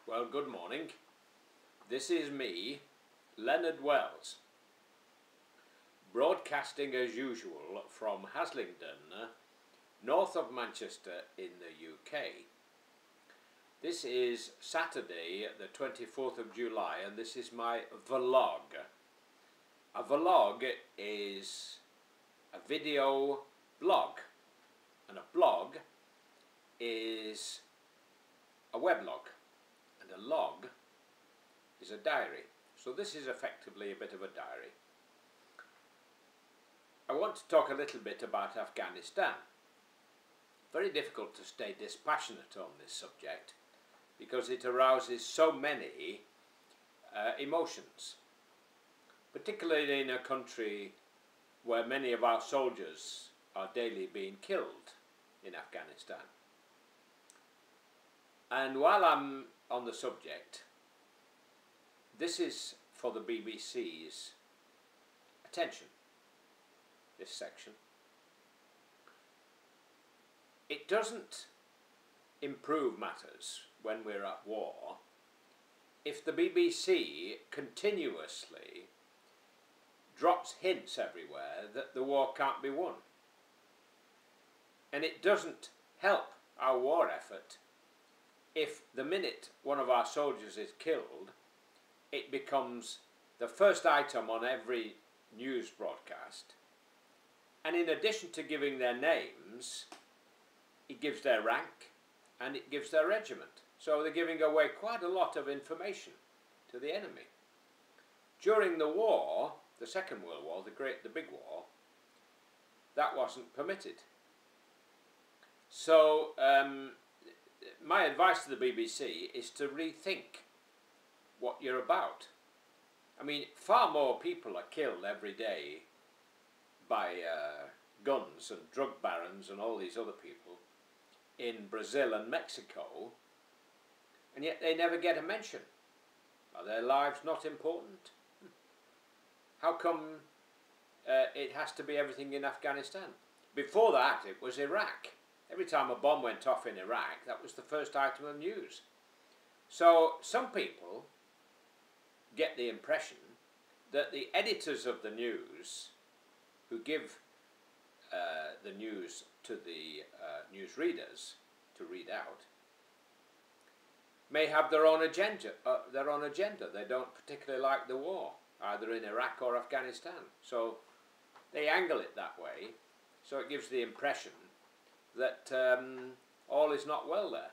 Well, good morning. This is me, Leonard Wells, broadcasting as usual from Haslingden, north of Manchester in the UK. This is Saturday, the 24th of July, and this is my vlog. A vlog is a video blog, and a blog is a weblog, and a log is a diary. So this is effectively a bit of a diary. I want to talk a little bit about Afghanistan. Very difficult to stay dispassionate on this subject because it arouses so many emotions, particularly in a country where many of our soldiers are daily being killed in Afghanistan. And while I'm on the subject, this is for the BBC's attention, this section. It doesn't improve matters when we're at war if the BBC continuously drops hints everywhere that the war can't be won. And it doesn't help our war effort if the minute one of our soldiers is killed, it becomes the first item on every news broadcast. And in addition to giving their names, it gives their rank and it gives their regiment. So they're giving away quite a lot of information to the enemy. During the war, the Second World War, the big war, that wasn't permitted. So my advice to the BBC is to rethink what you're about. I mean, far more people are killed every day by guns and drug barons and all these other people in Brazil and Mexico, and yet they never get a mention. Are their lives not important? How come it has to be everything in Afghanistan? Before that, it was Iraq. Every time a bomb went off in Iraq, that was the first item of news. So some people get the impression that the editors of the news, who give the news to the newsreaders to read out, may have their own agenda. They don't particularly like the war, either in Iraq or Afghanistan. So they angle it that way, so it gives the impression that all is not well there.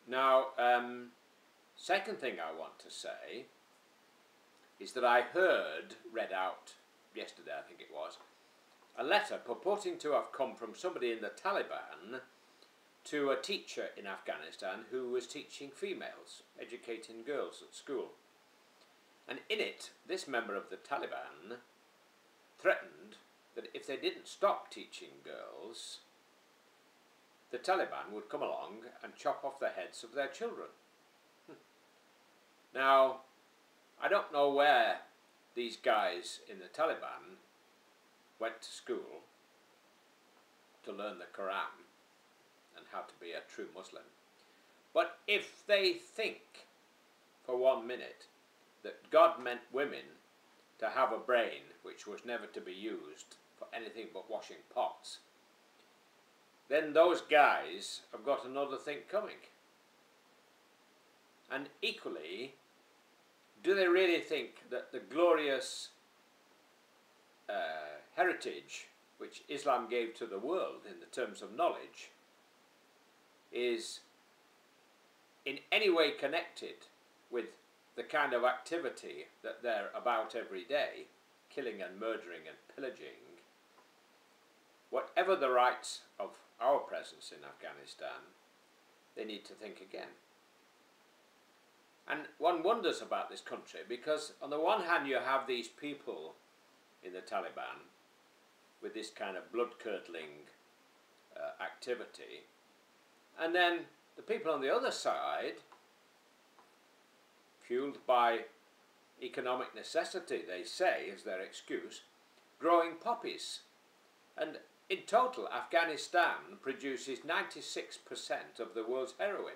Now, second thing I want to say is that I heard, read out yesterday I think it was, a letter purporting to have come from somebody in the Taliban to a teacher in Afghanistan who was teaching females, educating girls at school. And in it, this member of the Taliban threatened that if they didn't stop teaching girls, the Taliban would come along and chop off the heads of their children. Now, I don't know where these guys in the Taliban went to school to learn the Quran and how to be a true Muslim. But if they think for 1 minute that God meant women to have a brain which was never to be used for anything but washing pots, then those guys have got another thing coming. And equally, do they really think that the glorious heritage which Islam gave to the world in the terms of knowledge is in any way connected with the kind of activity that they're about every day, killing and murdering and pillaging? Whatever the rights of our presence in Afghanistan, they need to think again. And one wonders about this country because on the one hand you have these people in the Taliban with this kind of blood-curdling activity, and then the people on the other side, fueled by economic necessity, they say, as their excuse, growing poppies. And in total, Afghanistan produces 96% of the world's heroin.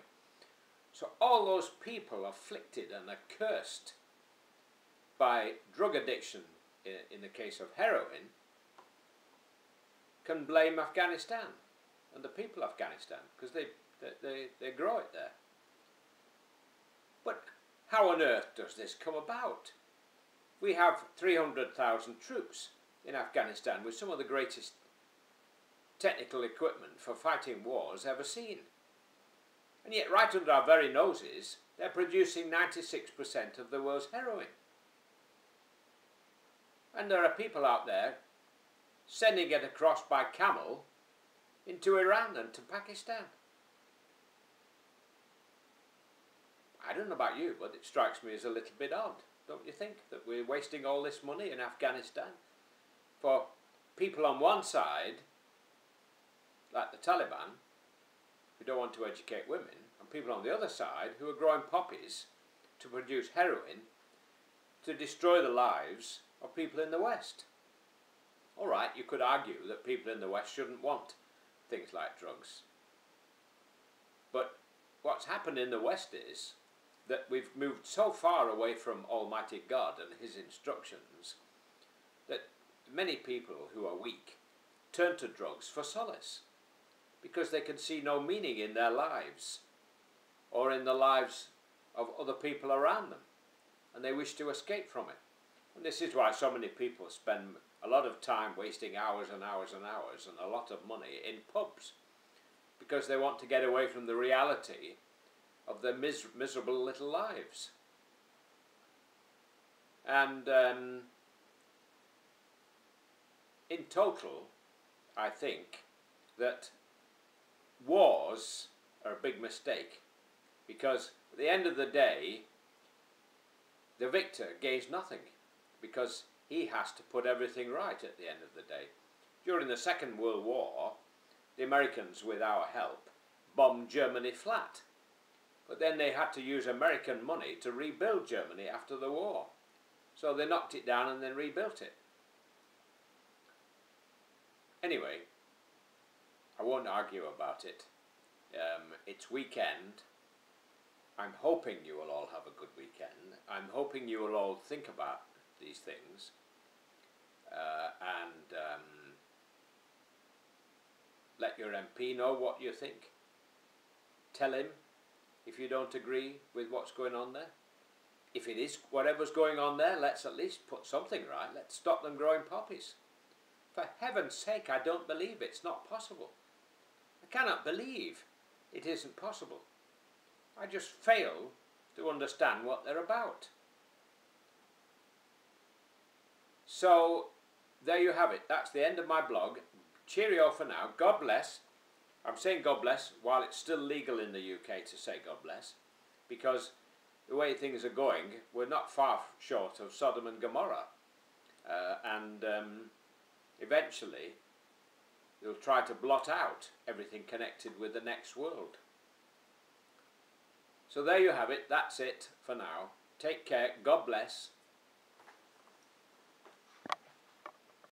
So all those people afflicted and accursed by drug addiction, in the case of heroin, can blame Afghanistan and the people of Afghanistan, because they grow it there. But how on earth does this come about? We have 300,000 troops in Afghanistan with some of the greatest technical equipment for fighting wars ever seen. And yet right under our very noses, they're producing 96% of the world's heroin. And there are people out there sending it across by camel into Iran and to Pakistan. I don't know about you, but it strikes me as a little bit odd, don't you think, that we're wasting all this money in Afghanistan for people on one side, like the Taliban, who don't want to educate women, and people on the other side who are growing poppies to produce heroin to destroy the lives of people in the West. All right, you could argue that people in the West shouldn't want things like drugs. But what's happened in the West is that we've moved so far away from Almighty God and His instructions that many people who are weak turn to drugs for solace, because they can see no meaning in their lives or in the lives of other people around them, and they wish to escape from it. And this is why so many people spend a lot of time wasting hours and hours and hours and a lot of money in pubs, because they want to get away from the reality of their miserable little lives. And in total, I think that wars are a big mistake, because at the end of the day, the victor gains nothing, because he has to put everything right at the end of the day. During the Second World War, the Americans, with our help, bombed Germany flat. But then they had to use American money to rebuild Germany after the war. So they knocked it down and then rebuilt it. Anyway, I won't argue about it. It's weekend. I'm hoping you will all have a good weekend. I'm hoping you will all think about these things and let your MP know what you think. Tell him if you don't agree with what's going on there. If it is whatever's going on there, let's at least put something right. Let's stop them growing poppies. For heaven's sake, I don't believe it's not possible. I cannot believe it isn't possible. I just fail to understand what they're about. So, there you have it. That's the end of my blog. Cheerio for now. God bless. I'm saying God bless while it's still legal in the UK to say God bless, because the way things are going, we're not far short of Sodom and Gomorrah. Eventually, they'll try to blot out everything connected with the next world. So there you have it. That's it for now. Take care. God bless.